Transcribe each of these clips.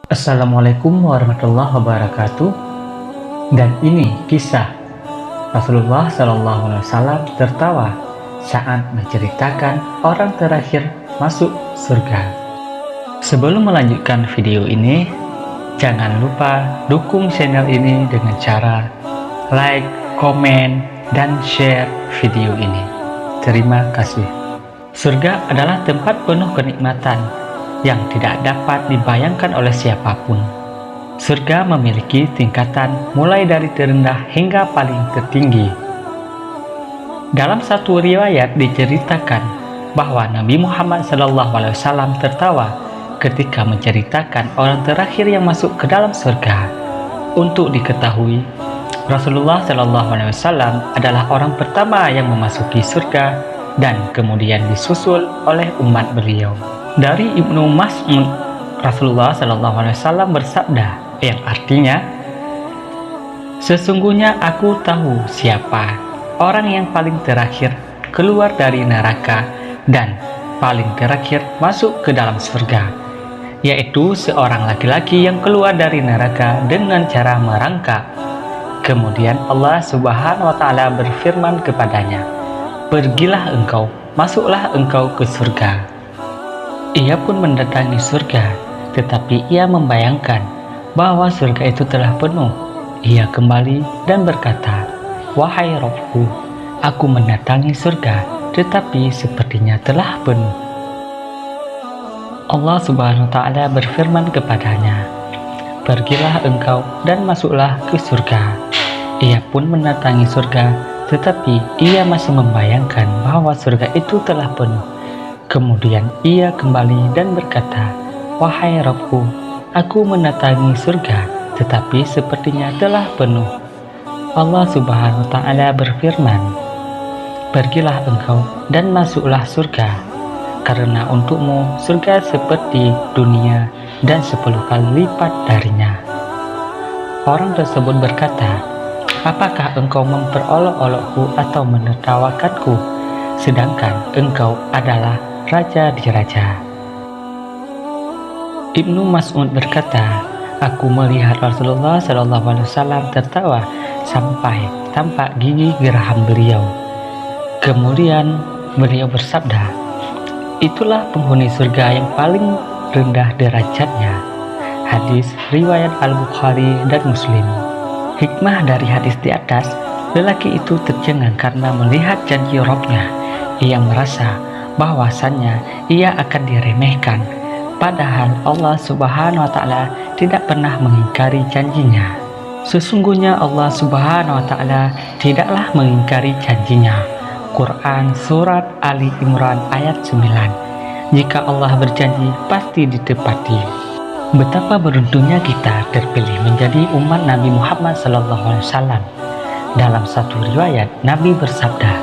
Assalamualaikum warahmatullahi wabarakatuh. Dan ini kisah Rasulullah SAW tertawa saat menceritakan orang terakhir masuk surga. Sebelum melanjutkan video ini, jangan lupa dukung channel ini dengan cara like, komen, dan share video ini. Terima kasih. Surga adalah tempat penuh kenikmatan yang tidak dapat dibayangkan oleh siapapun. Surga memiliki tingkatan mulai dari terendah hingga paling tertinggi. Dalam satu riwayat diceritakan bahwa Nabi Muhammad SAW tertawa ketika menceritakan orang terakhir yang masuk ke dalam surga. Untuk diketahui, Rasulullah SAW adalah orang pertama yang memasuki surga dan kemudian disusul oleh umat beliau. Dari Ibnu Mas'ud, Rasulullah SAW bersabda, yang artinya, sesungguhnya aku tahu siapa orang yang paling terakhir keluar dari neraka dan paling terakhir masuk ke dalam surga, yaitu seorang laki-laki yang keluar dari neraka dengan cara merangkak. Kemudian Allah Subhanahu wa Ta'ala berfirman kepadanya, "Pergilah engkau, masuklah engkau ke surga." Ia pun mendatangi surga, tetapi ia membayangkan bahwa surga itu telah penuh. Ia kembali dan berkata, "Wahai Rabbku, aku mendatangi surga, tetapi sepertinya telah penuh." Allah Subhanahu wa Ta'ala berfirman kepadanya, "Pergilah engkau dan masuklah ke surga." Ia pun mendatangi surga, tetapi ia masih membayangkan bahwa surga itu telah penuh. Kemudian ia kembali dan berkata, "Wahai Rabbku, aku mendatangi surga, tetapi sepertinya telah penuh." Allah Subhanahu wa Ta'ala berfirman, "Pergilah engkau dan masuklah surga, karena untukmu surga seperti dunia dan 10 kali lipat darinya." Orang tersebut berkata, "Apakah engkau memperolok-olokku atau menertawakanku, sedangkan engkau adalah raja di raja?" Ibnu Mas'ud berkata, "Aku melihat Rasulullah SAW tertawa sampai tampak gigi geraham beliau. Kemudian beliau bersabda, 'Itulah penghuni surga yang paling rendah derajatnya.'" Hadis riwayat Al-Bukhari dan Muslim. Hikmah dari hadis di atas, lelaki itu tercengang karena melihat janji Rabb-nya. Ia merasa bahwasannya ia akan diremehkan, padahal Allah Subhanahu wa Ta'ala tidak pernah mengingkari janjinya. Sesungguhnya Allah Subhanahu wa Ta'ala tidaklah mengingkari janjinya. Quran Surat Ali Imran ayat 9. Jika Allah berjanji, pasti ditepati. Betapa beruntungnya kita terpilih menjadi umat Nabi Muhammad SAW. Dalam satu riwayat, Nabi bersabda,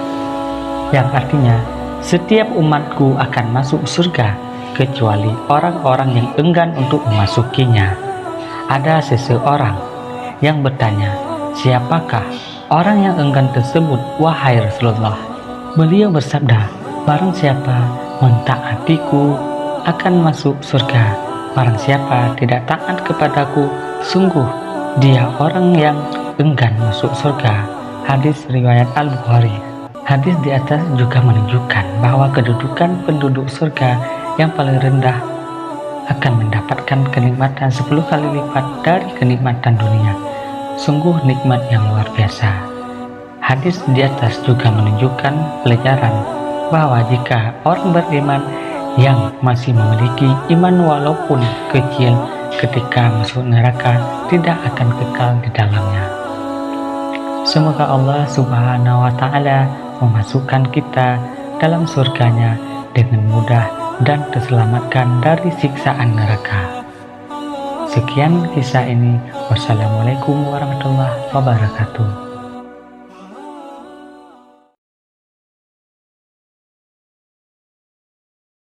yang artinya, "Setiap umatku akan masuk surga, kecuali orang-orang yang enggan untuk memasukinya." Ada seseorang yang bertanya, "Siapakah orang yang enggan tersebut, wahai Rasulullah?" Beliau bersabda, "Barang siapa mentaatiku akan masuk surga. Barang siapa tidak taat kepadaku, sungguh dia orang yang enggan masuk surga." Hadis riwayat Al-Bukhari. Hadis di atas juga menunjukkan bahwa kedudukan penduduk surga yang paling rendah akan mendapatkan kenikmatan 10 kali lipat dari kenikmatan dunia. Sungguh nikmat yang luar biasa. Hadis di atas juga menunjukkan pelajaran bahwa jika orang beriman yang masih memiliki iman walaupun kecil, ketika masuk neraka tidak akan kekal di dalamnya. Semoga Allah Subhanahu wa Ta'ala memasukkan kita dalam surganya dengan mudah dan terselamatkan dari siksaan neraka. Sekian kisah ini. Wassalamualaikum warahmatullahi wabarakatuh.